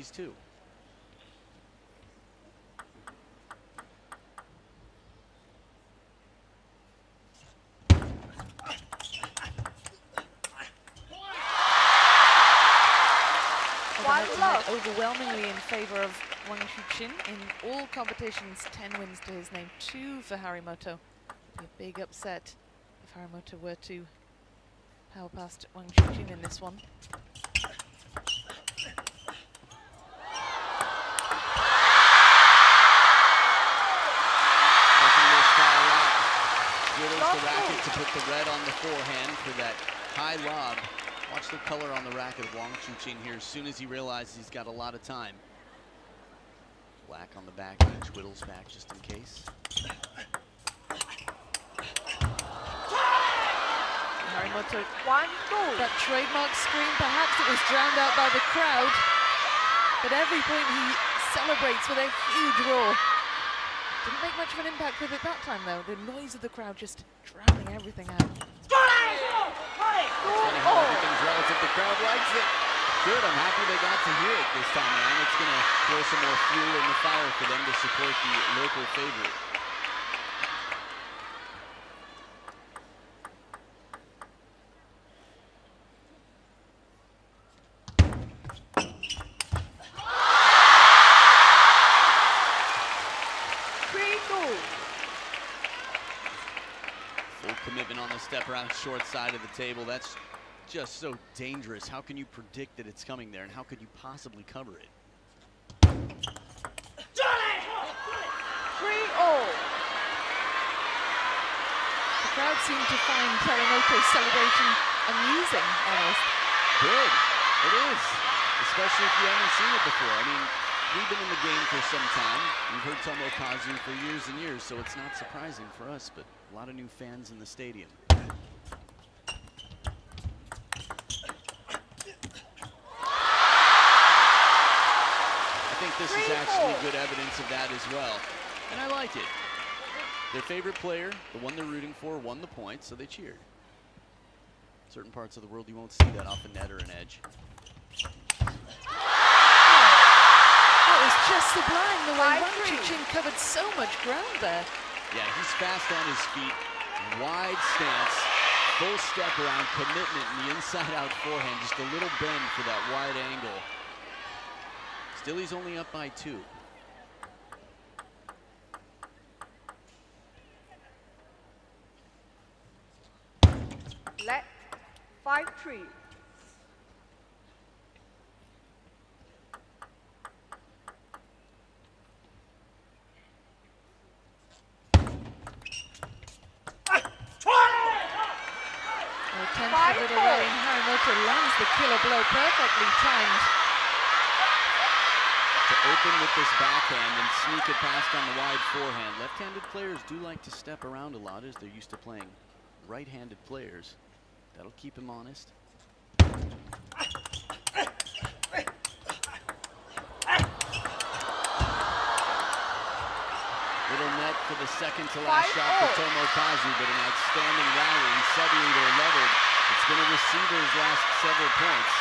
these two. Overwhelmingly in favor of Wang CHUQIN in all competitions. 10 wins to his name, 2 for Harimoto. It'd be a big upset if Harimoto were to power past Wang CHUQIN in this one. Dribbbles the racket to put the red on the forehand for that high lob. Watch the color on the racket of Wang CHUQIN here as soon as he realizes he's got a lot of time. Black on the back edge, whittles back just in case. Harimoto, that trademark scream, perhaps it was drowned out by the crowd, but every point he celebrates with a huge roar. Didn't make much of an impact with it that time though, the noise of the crowd just drowning everything out. It's funny how everything's relative. The crowd likes it. Good, I'm happy they got to hear it this time around. It's going to throw some more fuel in the fire for them to support the local favorite. Full commitment on the step around short side of the table. That's just so dangerous. How can you predict that it's coming there, and how could you possibly cover it? 3-all. The crowd seemed to find Harimoto's celebration amusing, almost. Good. It is, especially if you haven't seen it before. I mean, we've been in the game for some time. We've heard Tomokazu for years and years, so it's not surprising for us, but a lot of new fans in the stadium. I think this is actually good evidence of that as well, and I like it. Their favorite player, the one they're rooting for, won the point, so they cheered. Certain parts of the world you won't see that off a net or an edge. That was just sublime, the way Wang CHUQIN covered so much ground there. Yeah, he's fast on his feet, wide stance, full step around, commitment in the inside-out forehand, just a little bend for that wide angle. Still, he's only up by 2. Let 5-3. Tense little rally, and Harimoto lands the killer blow, perfectly timed. To open with this backhand and sneak it past on the wide forehand. Left-handed players do like to step around a lot as they're used to playing right-handed players. That'll keep him honest. Little net for the second to last shot for Tomokazu, but an outstanding rally, and suddenly they're leveled. It's going to receive his last several points.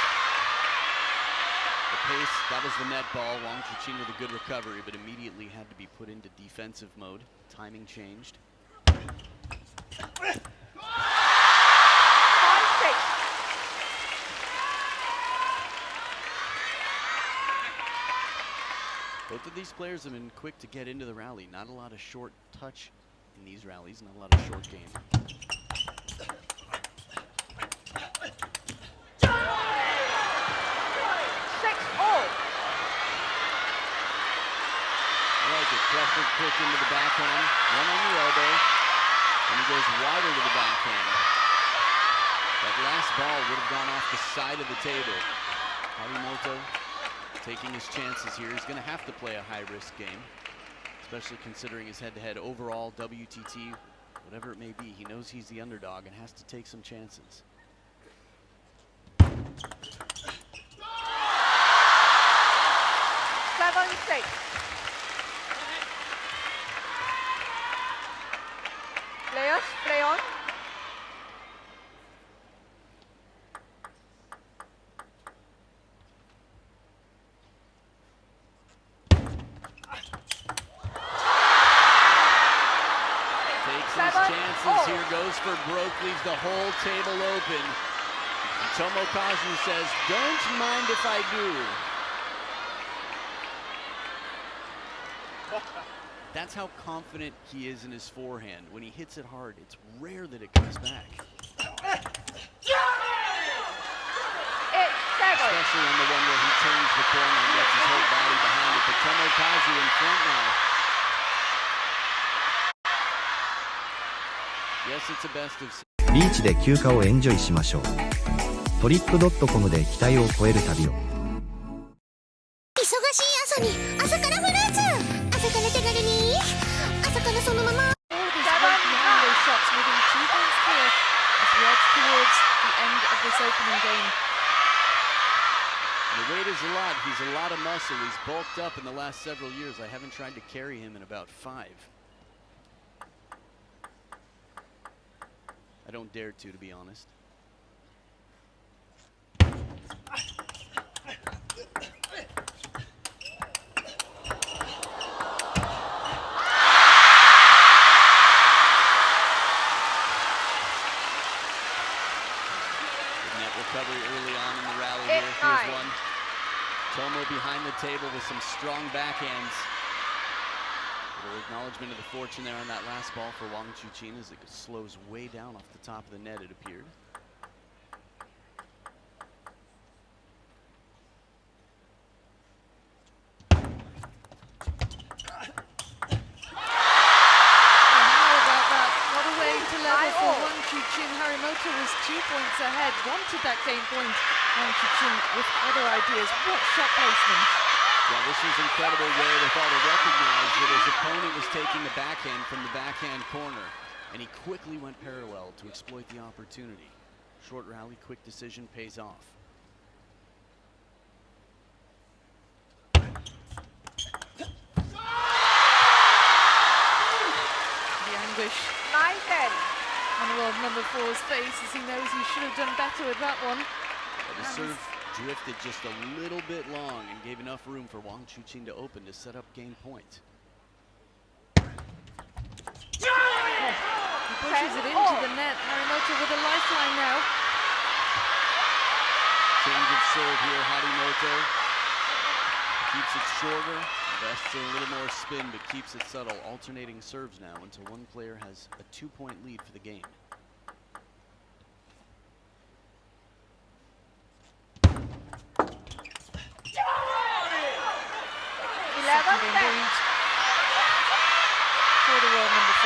The pace, that was the net ball. Wang CHUQIN with a good recovery, but immediately had to be put into defensive mode. Timing changed. 5-6. Both of these players have been quick to get into the rally. Not a lot of short touch in these rallies, not a lot of short game. Pressure quick into the backhand, one on the elbow, and he goes wider to the backhand. That last ball would have gone off the side of the table. Harimoto taking his chances here. He's going to have to play a high-risk game, especially considering his head-to-head overall WTT, whatever it may be. He knows he's the underdog and has to take some chances. 7-6. Players, play on. goes for broke, leaves the whole table open. And Tomokazu says, don't mind if I do. That's how confident he is in his forehand. When he hits it hard, it's rare that it comes back. Especially on the one where he turns the corner and gets his whole body behind it. But Tomokazu in front now. Yes, it's a best of ビーチで休暇をエンジョイしましょう。トリップドットコムで期待を超える旅を。忙しい朝に朝からフルーツ。朝から手軽に。朝からそのまま。All of his weight behind those shots, moving 2 points clear as we edge towards the end of this opening game. The weight is a lot. He's a lot of muscle. He's bulked up in the last several years. I haven't tried to carry him in about 5. I don't dare to be honest. Net recovery early on in the rally here. Here's one. Tomo behind the table with some strong backhands. A little acknowledgement of the fortune there on that last ball for Wang CHUQIN as it slows way down off the top of the net, it appeared. Harimoto was 2 points ahead, wanted that game point. Wang CHUQIN with other ideas. What shot placement? Yeah, this was incredible wherewithal to recognize that his opponent was taking the backhand from the backhand corner, and he quickly went parallel to exploit the opportunity. Short rally, quick decision pays off. The anguish 9-10. on world number 4's face as he knows he should have done better with that one. But the serve drifted just a little bit long and gave enough room for Wang CHUQIN to open to set up game point. He pushes it into the net. Harimoto with a lifeline now. Change of serve here, Harimoto. Keeps it shorter, invests in a little more spin, but keeps it subtle. Alternating serves now until one player has a 2-point lead for the game. Second game point for the world number 4.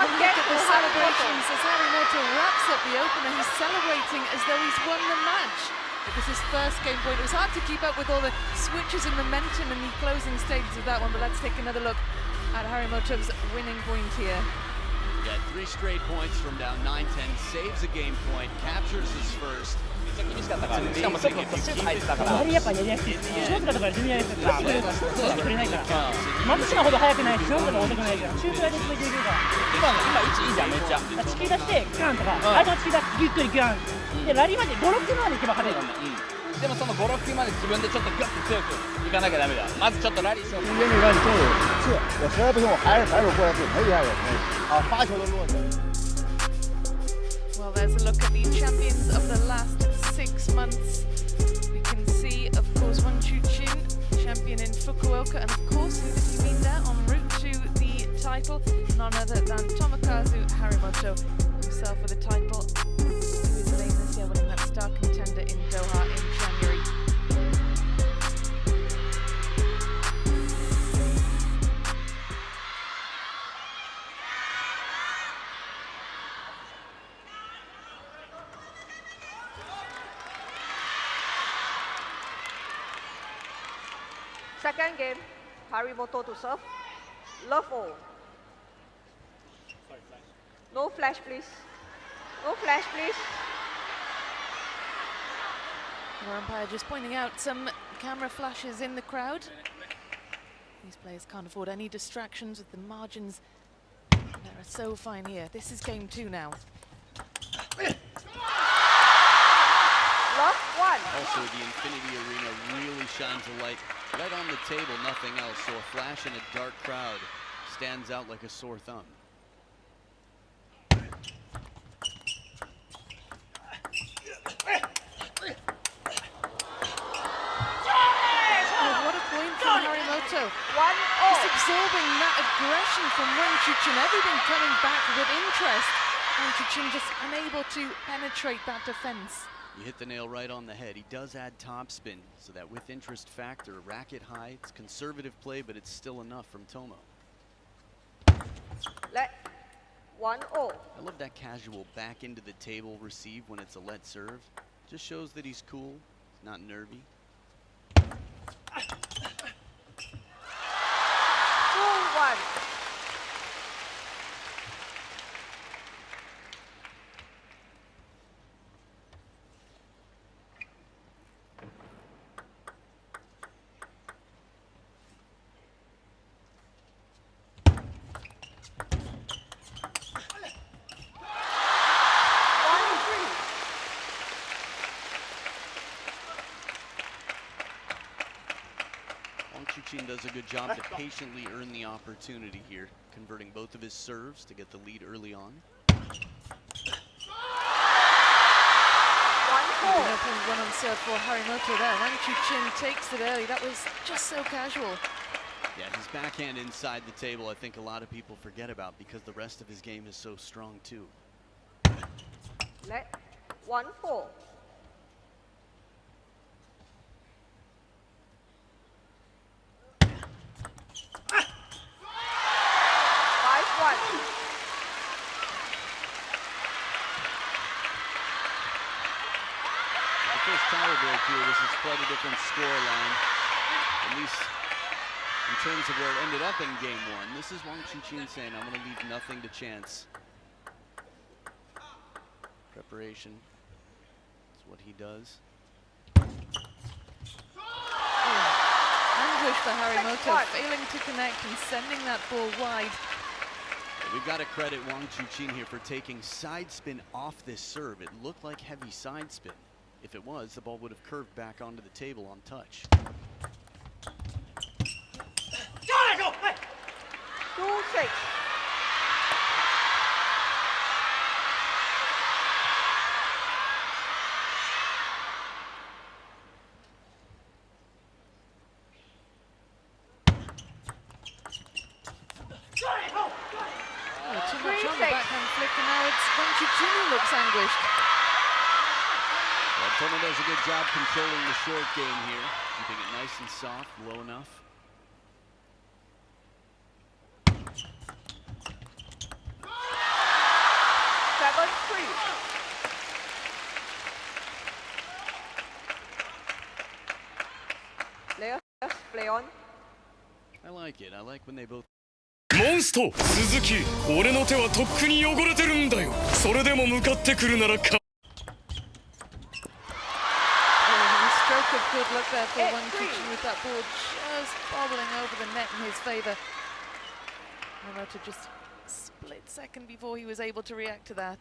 Look at the celebrations as Harimoto wraps up the opener. He's celebrating as though he's won the match. It was his first game point. It was hard to keep up with all the switches and momentum in the closing stages of that one, but let's take another look at Harimoto's winning point here. Yeah, 3 straight points from down 9-10, saves a game point, captures his first. 厳しかったから、しかもちょっとシュート入ってたから。やっぱやりやすい。ショートだとかジュニアですから、これしか取れないから。松島ほど速くないし、ショートが遅くないから、中くらいで続いていけるから。今位置いいじゃん、めっちゃ。チキ出してガンとか、相手のチキ出してゆっくりガン。でラリーまで5、6球まで行けば勝てるんだ。でもその5、6球まで自分でちょっとグッと強くいかなきゃダメだ。まずちょっとラリーしよう。中间这边就是我实在不行我还是反手过来是太厉害了，啊，发球的落下。 Well, there's a look at the champions of the last 6 months. We can see, of course, Wang CHUQIN, champion in Fukuoka, and of course, who have you been there en route to the title? None other than Tomokazu Harimoto, himself with the title. He was late this year, winning that star contender in Doha in January. Second game, Harimoto to serve. Love all. No flash, please. No flash, please. Our umpire just pointing out some camera flashes in the crowd. These players can't afford any distractions with the margins they're are so fine here. This is game 2 now. Lock 1. Also, the Infinity Arena really shines a light right on the table, nothing else. So a flash in a dark crowd stands out like a sore thumb. Harimoto 1-0. just absorbing that aggression from Wang CHUQIN, everything coming back with interest. Wang CHUQIN just unable to penetrate that defense. You hit the nail right on the head. He does add topspin, so that with interest factor, racket high, it's conservative play, but it's still enough from Tomo. Let 1-0. I love that casual back into the table receive when it's a let serve. Just shows that he's cool, he's not nervy. 2-1. CHUQIN does a good job to patiently earn the opportunity here, converting both of his serves to get the lead early on. 1-4. No point one on serve for Harimoto there. Wang CHUQIN takes it early. That was just so casual. Yeah, his backhand inside the table, I think a lot of people forget about because the rest of his game is so strong too. Let 1-4. 5-1. The first title break here, this is quite a different scoreline, at least in terms of where it ended up in game 1. This is Wang CHUQIN saying, I'm going to leave nothing to chance. Preparation, that's what he does. Anguish for Harimoto, failing to connect and sending that ball wide. We've got to credit Wang CHUQIN here for taking side spin off this serve. It looked like heavy side spin. If it was, the ball would have curved back onto the table on touch. 2-6. Too much on the backhand flick, and now it's Wang CHUQIN who looks anguished. Well, Tomo does a good job controlling the short game here, keeping it nice and soft, low enough. Play on. I like it. I like when they both. モンスト鈴木、俺の手はとっくに汚れてるんだよ。それでも向かってくるならか。Stroke of good luck there for Wang CHUQIN with that ball just bobbling over the net in his favor. Harimoto just a split second before he was able to react to that.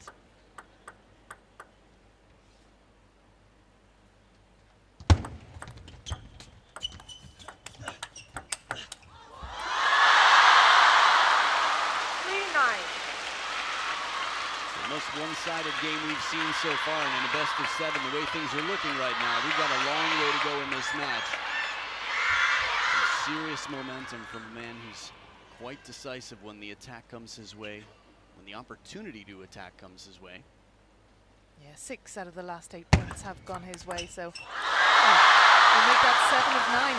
Most one-sided game we've seen so far, and in the best of 7, the way things are looking right now, we've got a long way to go in this match. Some serious momentum from a man who's quite decisive when the attack comes his way, when the opportunity to attack comes his way. Yeah, 6 out of the last 8 points have gone his way, so we'll make that 7 of 9.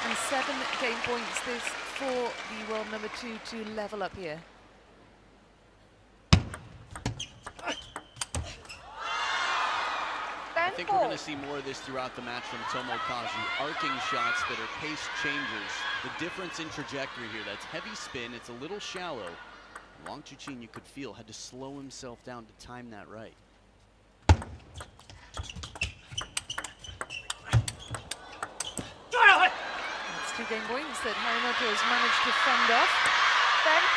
And 7 game points this for the world number 2 to level up here. I think we're going to see more of this throughout the match from Tomokazu. Arcing shots that are pace changers. The difference in trajectory here, that's heavy spin, it's a little shallow. Wang CHUQIN, you could feel, had to slow himself down to time that right. That's 2 game points that Harimoto has managed to fend off. 10-5.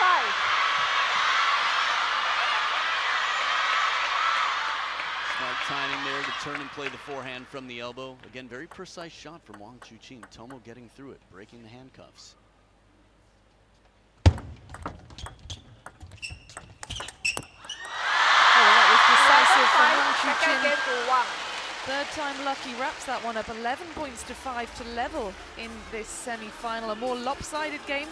timing there to turn and play the forehand from the elbow. Again, very precise shot from Wang CHUQIN. Tomo getting through it, breaking the handcuffs. Decisive from Wang Second game CHUQIN. to Wang. Third time lucky, wraps that one up. 11 points to 5 to level in this semi-final. A more lopsided game.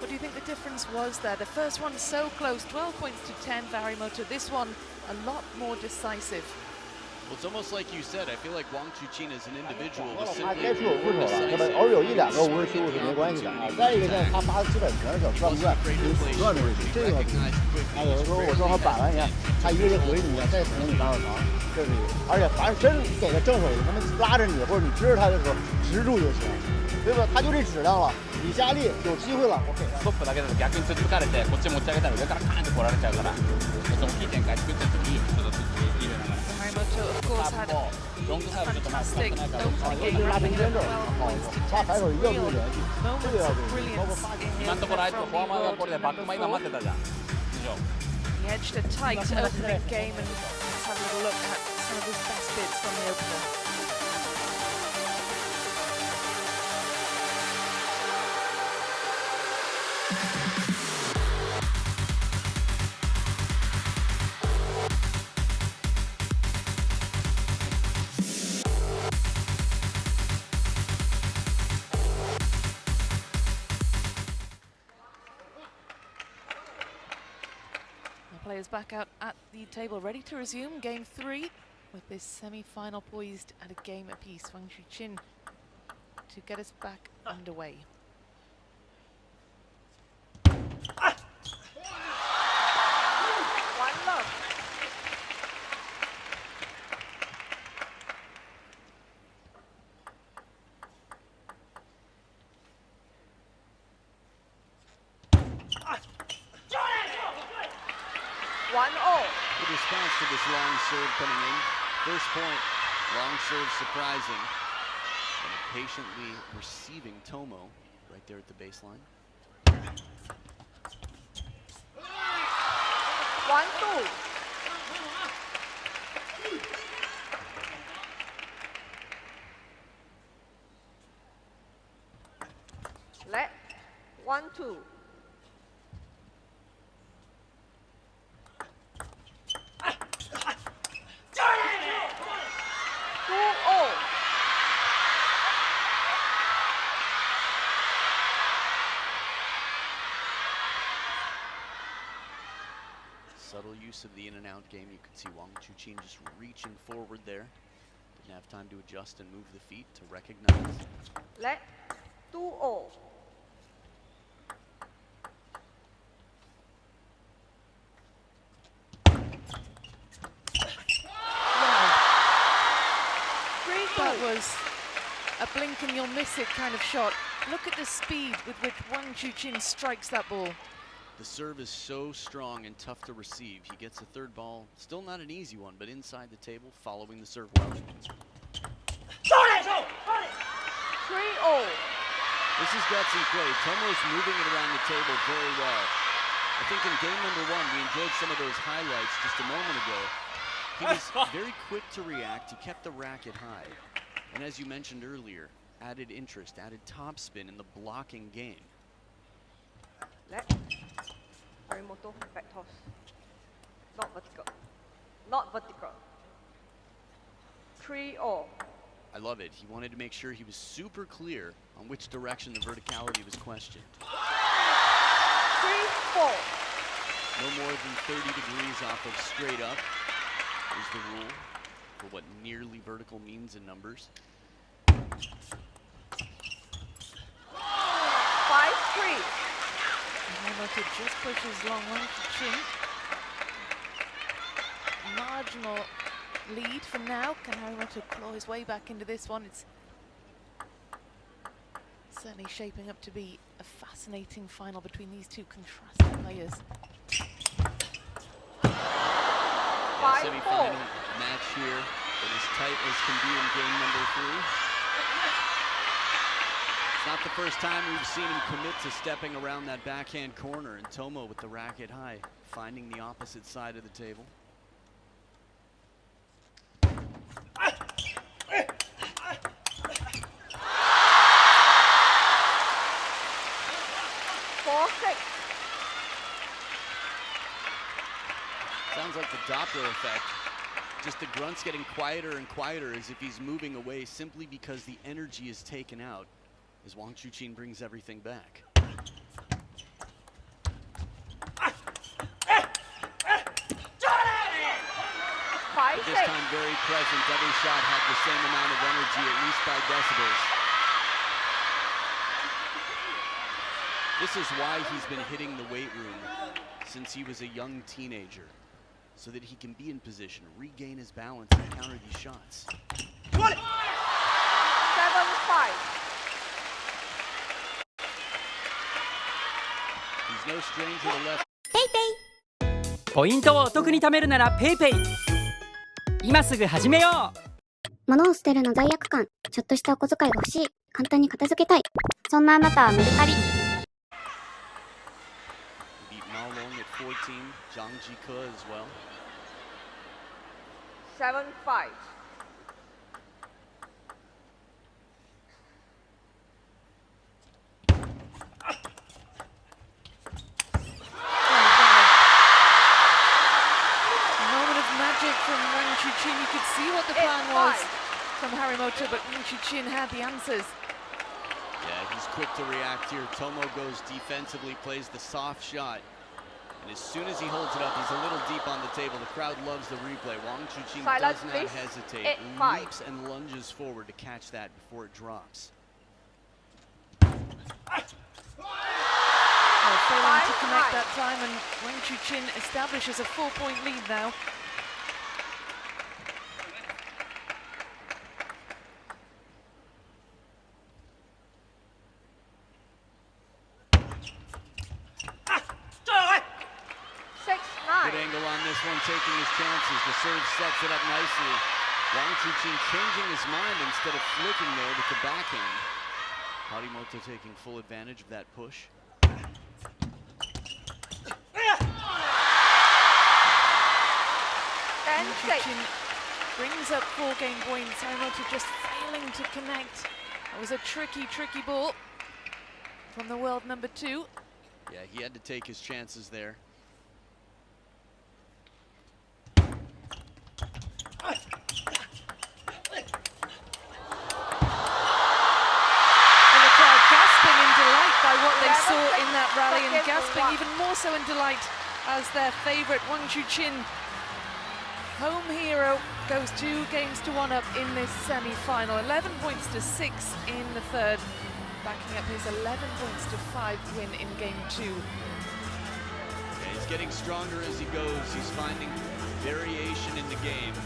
What do you think the difference was there? The first one so close, 12 points to 10 for HARIMOTO. This one a lot more decisive. Well, it's almost like you said. I feel like Wang CHUQIN as an individual was 他 simply 该出有出手 more 了，那么 decisive. 偶尔有一两个无人失误是没关系的啊。再一个呢，他发的基本全是小转不转，你死转的问题，这个问题。啊，有的时候我正好摆完你，他一个人回你，再可能你打手长，这是。而且凡是真给个正手，他们拉着你或者你支着他的时候，持住就行，对吧？他就这质量了，你加力有机会了，我给他。ストップだけだと逆につっつかれてこっち持ち上げたら上からカーンって来られちゃうからそのいい展開作ってる時にちょっと入れながら HARIMOTO, of course, had a ロングサーブちょっとまあ fantastic 使ってないから opening game, wrapping it up 12 points to 10. 他还有一个 Real 就是联系，这 moments 个要 of 注意。 brilliance in 今のところあい him つ from フォアマンがこ the れでバックマン今待ってたじゃん以上 He edged a tight opening game, and let's have a little look at some of his best bits from the opener. Players back out at the table, ready to resume game 3 with this semi-final poised at a game apiece. Wang CHUQIN to get us back underway. One love. One all. Good response to this long serve coming in. First point, long serve surprising. And patiently receiving Tomo right there at the baseline. 1-2. Let 1-2. Subtle use of the in and out game. You could see Wang CHUQIN just reaching forward there. Didn't have time to adjust and move the feet to recognize. Let 2-0. That was a blink and you'll miss it kind of shot. Look at the speed with which Wang CHUQIN strikes that ball. The serve is so strong and tough to receive. He gets a third ball, still not an easy one, but inside the table, following the serve well. 3-0. This is gutsy play. Tomo's moving it around the table very well. I think in game number 1, we enjoyed some of those highlights just a moment ago. He was very quick to react. He kept the racket high. And as you mentioned earlier, added interest, added topspin in the blocking game. Let HARIMOTO back toss. Not vertical. Not vertical. 3-0. I love it. He wanted to make sure he was super clear on which direction the verticality was questioned. 3-4. No more than 30 degrees off of straight up is the rule for what nearly vertical means in numbers. 5-3. HARIMOTO just pushes long Wang CHUQIN. Marginal lead for now. Can HARIMOTO claw his way back into this one? It's certainly shaping up to be a fascinating final between these two contrasting players. 5-4. Semi-final match here, but as tight as can be in game number 3. It's not the first time we've seen him commit to stepping around that backhand corner, and Tomo with the racket high, finding the opposite side of the table. Doppler effect. Just the grunt's getting quieter and quieter as if he's moving away simply because the energy is taken out as Wang CHUQIN brings everything back. But this time very present. Every shot had the same amount of energy, at least by decibels. This is why he's been hitting the weight room since he was a young teenager, so that he can be in position, regain his balance, and counter these shots. 7-5. He's no stranger to left. ポイントをお得に貯めるなら PayPay。今すぐ始めよう。物を捨てるの罪悪感、ちょっとしたお小遣いが欲しい、簡単に片付けたい。そんなあなたはメルカリ。Beat Maolong at 14, Zhang Jike as well. 7-5. From Wang CHUQIN, you could see what the plan was from Harimoto, but Wang CHUQIN had the answers. Yeah, he's quick to react here. Tomo goes defensively, plays the soft shot. And as soon as he holds it up, he's a little deep on the table. The crowd loves the replay. Wang CHUQIN does not hesitate, leaps and lunges forward to catch that before it drops. Failing to connect that time, and Wang CHUQIN establishes a 4-point lead now. Good angle on this one, taking his chances. The serve sets it up nicely. Wang CHUQIN changing his mind instead of flicking there with the backhand. Harimoto taking full advantage of that push. Wang CHUQIN brings up 4 game points. Harimoto just failing to connect. That was a tricky, tricky ball from the world number 2. Yeah, he had to take his chances there. By what they saw in that rally, and gasping even more so in delight as their favourite Wang CHUQIN, home hero, goes 2 games to 1 up in this semi-final. 11 points to 6 in the third, backing up his 11 points to 5 win in game 2. Yeah, he's getting stronger as he goes. He's finding variation in the game.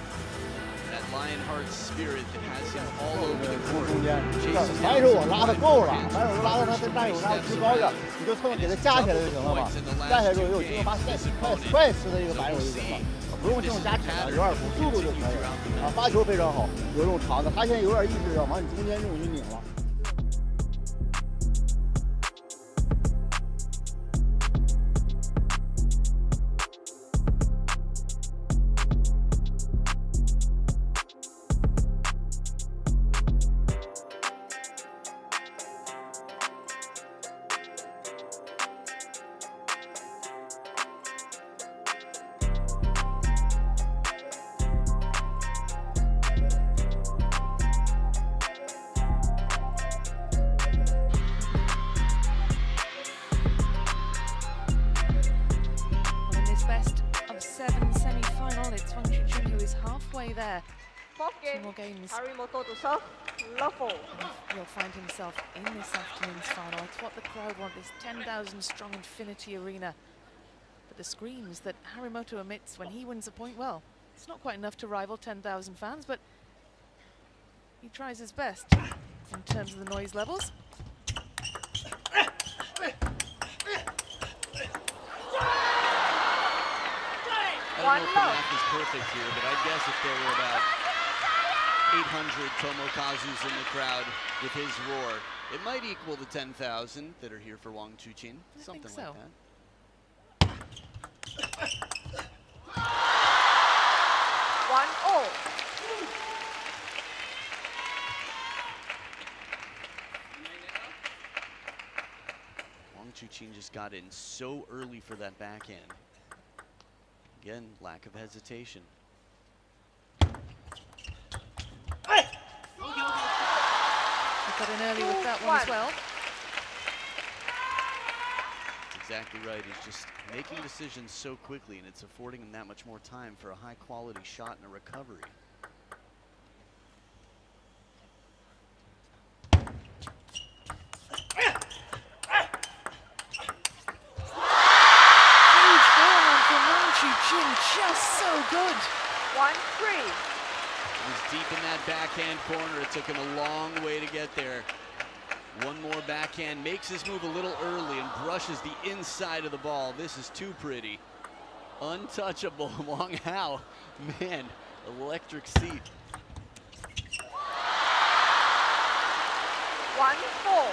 That Lionheart spirit that has him all over the court. 反手我拉的够了，反手拉到他的战友拉提高点，你就凑合给他架起来就行了嘛。架起来之后有机会把快吃的一个反手就行了，不用这种加体了，有点速度就可以了。啊，发球非常好，有这种长的，他现在有点意识要往你中间这种去拧了。There. 4th game, 2 more games. Harimoto to serve, level. He'll find himself in this afternoon's final. It's what the crowd want, this 10,000 strong Infinity Arena. But the screams that Harimoto emits when he wins a point, well, it's not quite enough to rival 10,000 fans, but he tries his best in terms of the noise levels. I don't know if the math is perfect here, but I'd guess if there were about 800 Tomokazus in the crowd with his roar, it might equal the 10,000 that are here for Wang CHUQIN. Something like that. Wang CHUQIN just got in so early for that backhand. Again, lack of hesitation. He got in early with that one as well. That's exactly right. He's just making decisions so quickly, and it's affording him that much more time for a high-quality shot and a recovery. Huge forehand from Wang CHUQIN, just so good. 1-3. He was deep in that backhand corner. It took him a long way to get there. One more backhand, makes his move a little early and brushes the inside of the ball. This is too pretty. Untouchable. Wang Hao, man, electric seat. 1-4.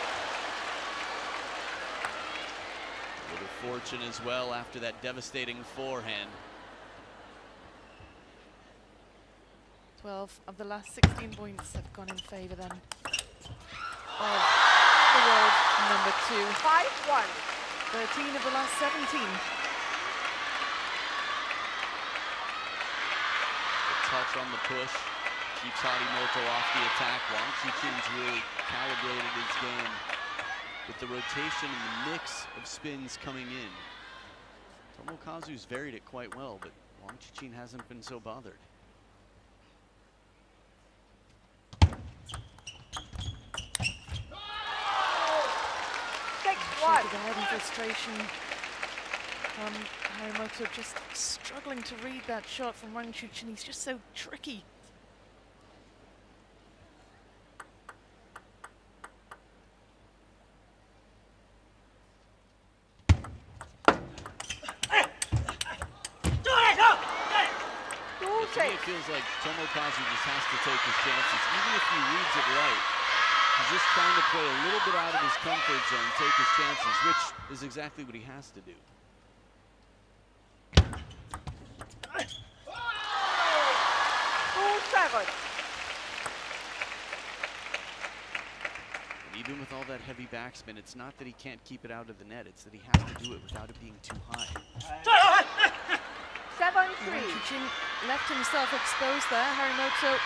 A little fortune as well after that devastating forehand. 12 of the last 16 points have gone in favor then of the world number 2. 5-1. 13 of the last 17. The touch on the push keeps Harimoto off the attack. Wang CHUQIN's really calibrated his game with the rotation and the mix of spins coming in. Tomokazu's varied it quite well, but Wang CHUQIN hasn't been so bothered. The head and frustration from Harimoto, just struggling to read that shot from Wang CHUQIN. He's just so tricky. To me, it feels like Tomokazu just has to take his chances, even if he reads it right. He's just trying to play a little bit out of his comfort zone, take his chances, which is exactly what he has to do. 2-7. And even with all that heavy backspin, it's not that he can't keep it out of the net, it's that he has to do it without it being too high. 7-3. CHUQIN left himself exposed there. Harimoto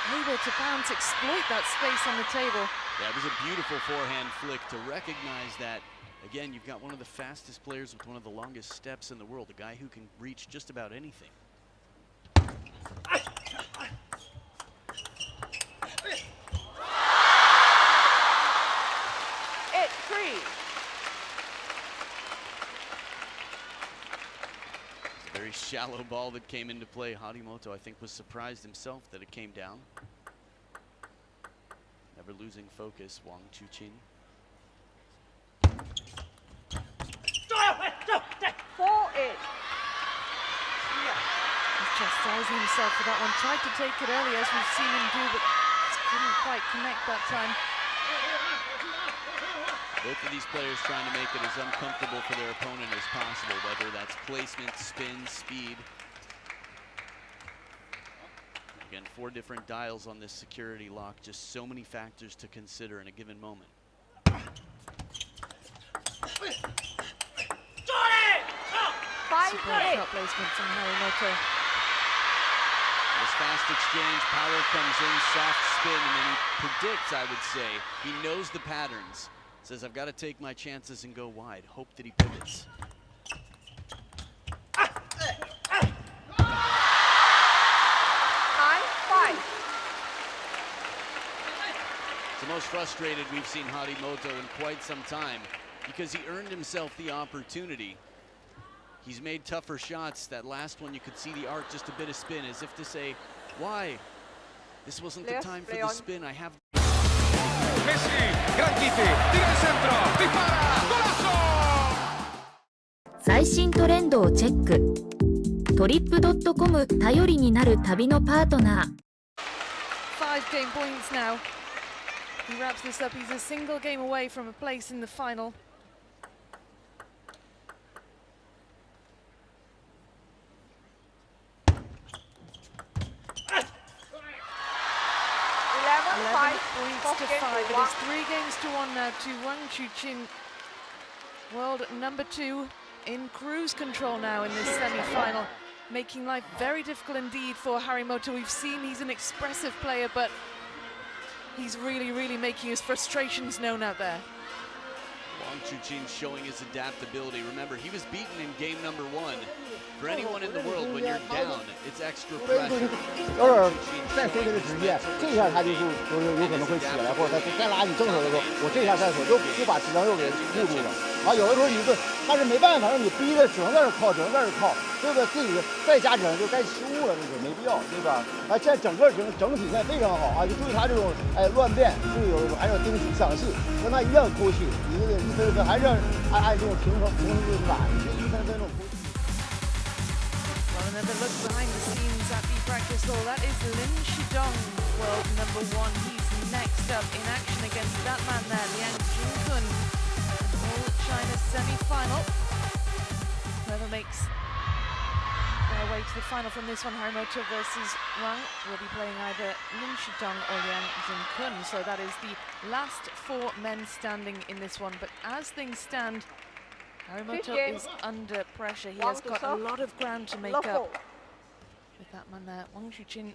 able to bounce, exploit that space on the table. Yeah, it was a beautiful forehand flick to recognize that. Again, you've got one of the fastest players with one of the longest steps in the world, a guy who can reach just about anything. Very shallow ball that came into play. Harimoto, I think, was surprised himself that it came down. Never losing focus, Wang CHUQIN. 4-8. He's chastising himself for that one. Tried to take it early, as we've seen him do, but just couldn't quite connect that time. Both of these players trying to make it as uncomfortable for their opponent as possible, whether that's placement, spin, speed. Again, 4 different dials on this security lock, just so many factors to consider in a given moment. Superb shot placement from Harimoto. This fast exchange, power comes in, soft spin, and then he predicts, I would say. He knows the patterns. Says, I've got to take my chances and go wide. Hope that he pivots. It's the most frustrated we've seen Harimoto in quite some time because he earned himself the opportunity. He's made tougher shots. That last one, you could see the arc, just a bit of spin, as if to say, why? This wasn't the time for the spin. I have... Messi, gran Kitty, tira al centro, dispara, golazo! 最新トレンドをチェック。トリップドットコム頼りになる旅のパートナー。5 game points now. He wraps this up. He's a single game away from a place in the final. Points to 5. It is 3 games to 1 now to Wang CHUQIN, world number 2. in cruise control now in this semi-final, making life very difficult indeed for Harimoto. We've seen he's an expressive player, but he's really making his frustrations known out there. Wang CHUQIN showing his adaptability. Remember, he was beaten in game number 1. For anyone in the world, when you're down, it's extra pressure. 偶尔再飞这个直线，这下他就是有可能会起来，或者他再拉你正手的时候，我这下再手就把指标又给护住了。啊，有的时候你这他是没办法让你逼的，只能在这靠，只能在这靠，对不对？自己再加整就该失误了，这个没必要，对吧？啊，现在整体现在非常好啊，就注意他这种乱变，注意有的时候还是要盯细详细，跟他一样抠细，你这个一分一分还是按这种平衡就是打，一分一分这种抠细。 Another look behind the scenes at the practice hall. That is Lin Shidong, world number 1. He's next up in action against that man there, Liang Jingkun. All China semi-final. Whoever makes their way to the final from this one, Harimoto versus Wang, will be playing either Lin Shidong or Liang Jingkun. So that is the last 4 men standing in this one. But as things stand, Harimoto is under pressure. He has got a lot of ground to make up with that man there. Wang CHUQIN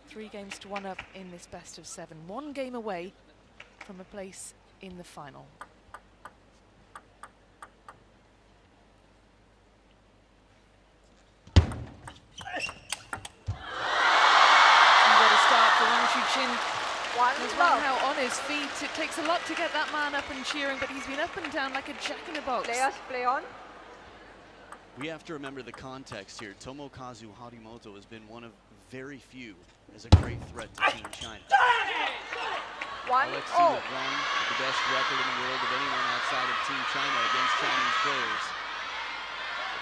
3 games to 1 up in this best of 7. 1 game away from a place in the final. And what a start for Wang CHUQIN. He's right now on his feet. It takes a lot to get that man up and cheering, but he's been up and down like a jack in a box. Players, play on. We have to remember the context here. Tomokazu Harimoto has been one of very few as a great threat to Team China. Alexi with the best record in the world of anyone outside of Team China against Chinese players.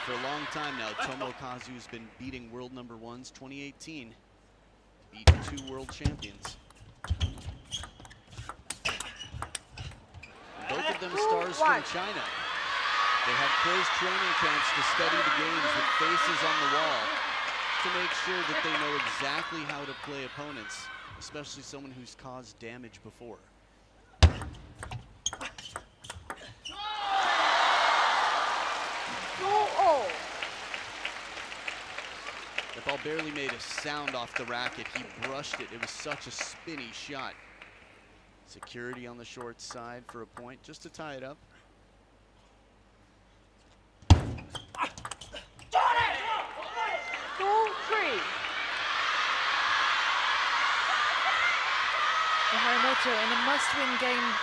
For a long time now, Tomokazu's been beating world number 1s. 2018, beat 2 world champions. Both of them stars from China. They have closed training camps to study the games with faces on the wall to make sure that they know exactly how to play opponents, especially someone who's caused damage before. That ball barely made a sound off the racket. He brushed it. It was such a spinny shot. Security on the short side for a point, just to tie it up. Harimoto in a must-win game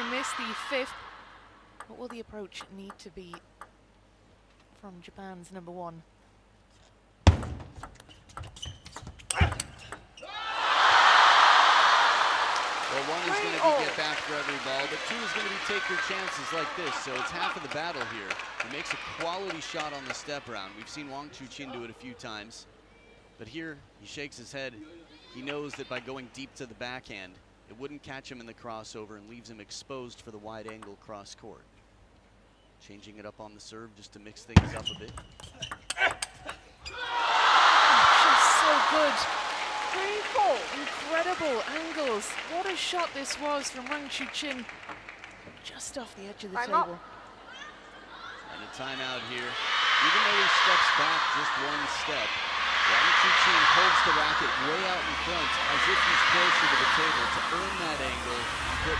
in this, the 5th. What will the approach need to be from Japan's number 1? Well, 1 is going to be get back for every ball, but 2 is going to be take your chances like this. So it's half of the battle here. He makes a quality shot on the step round. We've seen Wang CHUQIN do it a few times, but here he shakes his head. He knows that by going deep to the backhand, it wouldn't catch him in the crossover and leaves him exposed for the wide angle cross court. Changing it up on the serve just to mix things up a bit. Just so good. 3-4. Incredible angles. What a shot this was from Wang CHUQIN. Just off the edge of the table. And a timeout here. Even though he steps back just 1 step, Wang CHUQIN holds the racket way out in front as if he's closer to the table to earn that angle and put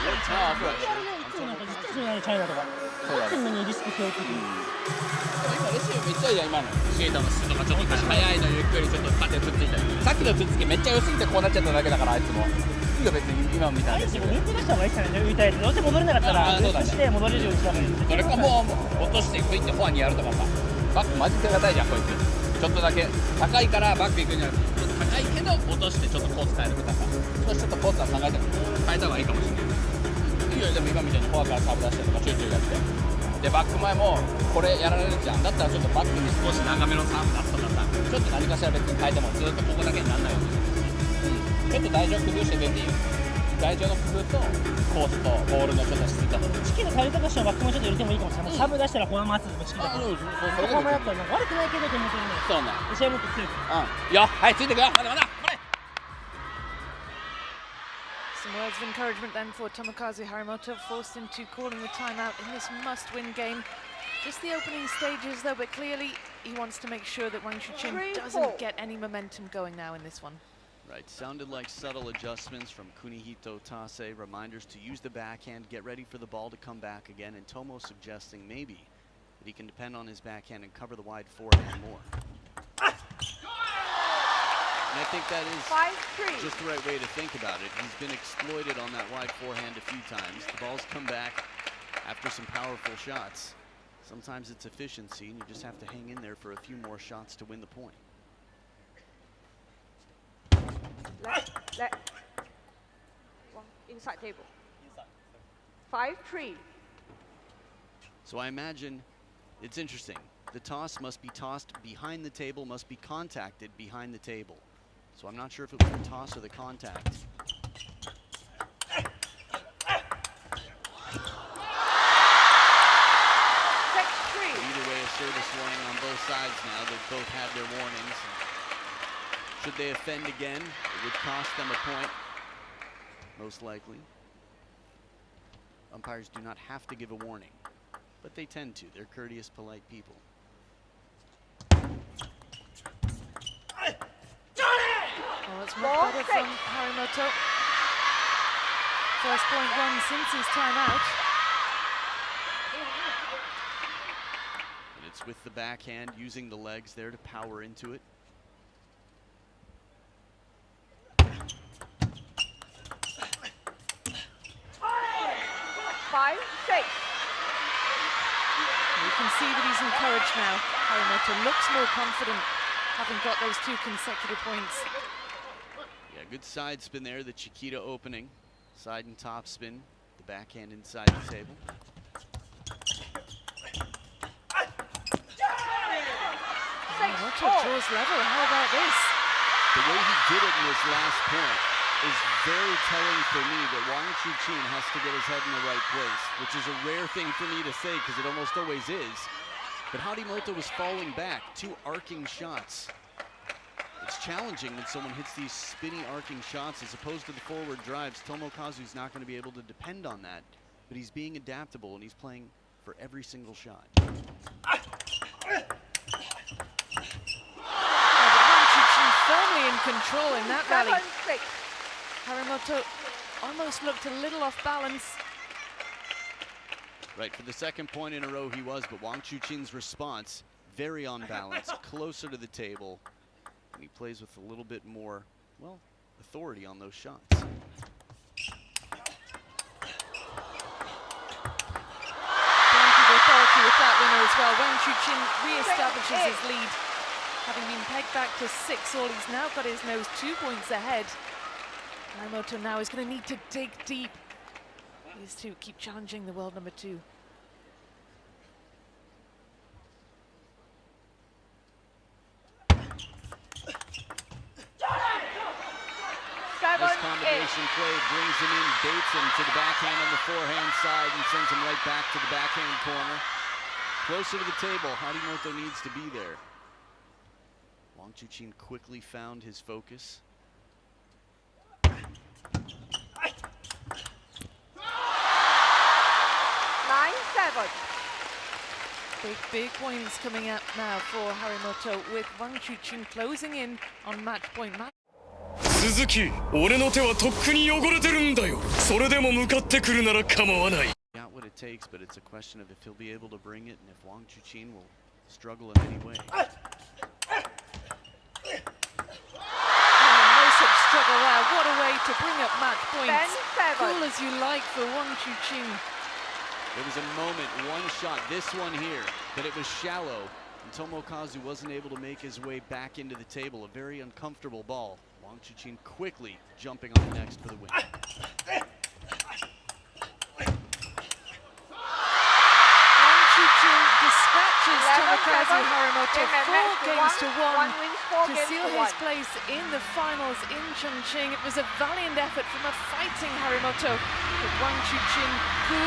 more time pressure on Tomokazu. レシーブめっちゃいいや今のシェードの質とかちょっと速いのゆっくりちょっとパテくっついたりさっきのくっつきめっちゃ良すぎてこうなっちゃっただけだからあいつもいいよ別に今みたいなループ出した方がいいからね浮いたやつどうせ戻れなかったらループして戻れるようにした方がいいそれかもう落としてクイってフォアにやるとかさバックマジ手堅いじゃんこいつちょっとだけ高いからバック行くんじゃなくてちょっと高いけど落としてちょっとコース変えるとかさ少しちょっとコースは考えて変えた方がいいかもしれないいいよでも今みたいにフォアからサーブ出したりとかちょいちょいやってでバック前もこれやられるじゃんだったらちょっとバックに少し長めのサーブ出すとかさちょっと何かしら別に変えてもずっとここだけにならないようにちょっと台上工夫して出ていいよ台上の工夫とコースとボールのちょっと質とチキの垂れ高しのバックもちょっと入れてもいいかもしれない、サーブ出したらフォア回すチキとかフォア回ったら悪くないけどと思ってるねそうなん試合もっと強くいいよはいついてくよまだまだこれSome words of encouragement then for Tomokazu Harimoto, forced into calling the timeout in this must-win game. Just the opening stages though, but clearly he wants to make sure that Wang CHUQIN doesn't get any momentum going now in this one. Right, sounded like subtle adjustments from Kunihito Tase, reminders to use the backhand, get ready for the ball to come back again, and Tomo suggesting maybe that he can depend on his backhand and cover the wide forehand more. And I think that is just the right way to think about it. He's been exploited on that wide forehand a few times. The ball's come back after some powerful shots. Sometimes it's efficiency, and you just have to hang in there for a few more shots to win the point. Left. Inside table. 5-3. So I imagine it's interesting. The toss must be tossed behind the table, must be contacted behind the table. So I'm not sure if it was the toss or the contact. Either way, a service warning on both sides now. They've both had their warnings. Should they offend again, it would cost them a point, most likely. Umpires do not have to give a warning, but they tend to. They're courteous, polite people. Oh, it's much better from Harimoto. First point won since his timeout. And it's with the backhand, using the legs there to power into it. You can see that he's encouraged now. Harimoto looks more confident, having got those 2 consecutive points. Yeah, good side spin there, the Chiquita opening. Side and top spin, the backhand inside the table. Harimoto draws level, how about this? The way he did it in this last point is very telling for me that Wang CHUQIN has to get his head in the right place, which is a rare thing for me to say because it almost always is. But Harimoto was falling back, 2 arcing shots. It's challenging when someone hits these spinny arcing shots as opposed to the forward drives. Tomokazu's not going to be able to depend on that, but he's being adaptable and he's playing for every single shot. Firmly in control in that rally. Harimoto almost looked a little off balance. Right, for the second point in a row he was, but Wang CHUQIN's response, very on balance, closer to the table, and he plays with a little bit more, well, authority on those shots. Plenty of authority with that winner as well. Wang CHUQIN re-establishes his lead. Having been pegged back to 6-all, he's now got his nose 2 points ahead. Harimoto now is going to need to dig deep. These two keep challenging the world number 2. This combination play brings him in, baits him to the backhand on the forehand side and sends him right back to the backhand corner. Closer to the table, Harimoto needs to be there. Wang CHUQIN quickly found his focus. Big points coming up now for Harimoto, with Wang CHUQIN closing in on match point. Suzuki, 俺の手はとっくに汚れてるんだよ。それでも向かってくるなら構わない。 Got what it takes, but it's a question of if he'll be able to bring it and if Wang CHUQIN will struggle in any way. No such struggle there. What a way to bring up match points. Cool as you like for Wang CHUQIN. There was a moment, one shot, this one here, that it was shallow, and Tomokazu wasn't able to make his way back into the table. A very uncomfortable ball. Wang CHUQIN quickly jumping on the next for the win. Wang CHUQIN dispatches Tomokazu Harimoto 4 games to 1 to seal his place in the finals in Chongqing. It was a valiant effort from a fighting Harimoto, but Wang CHUQIN cool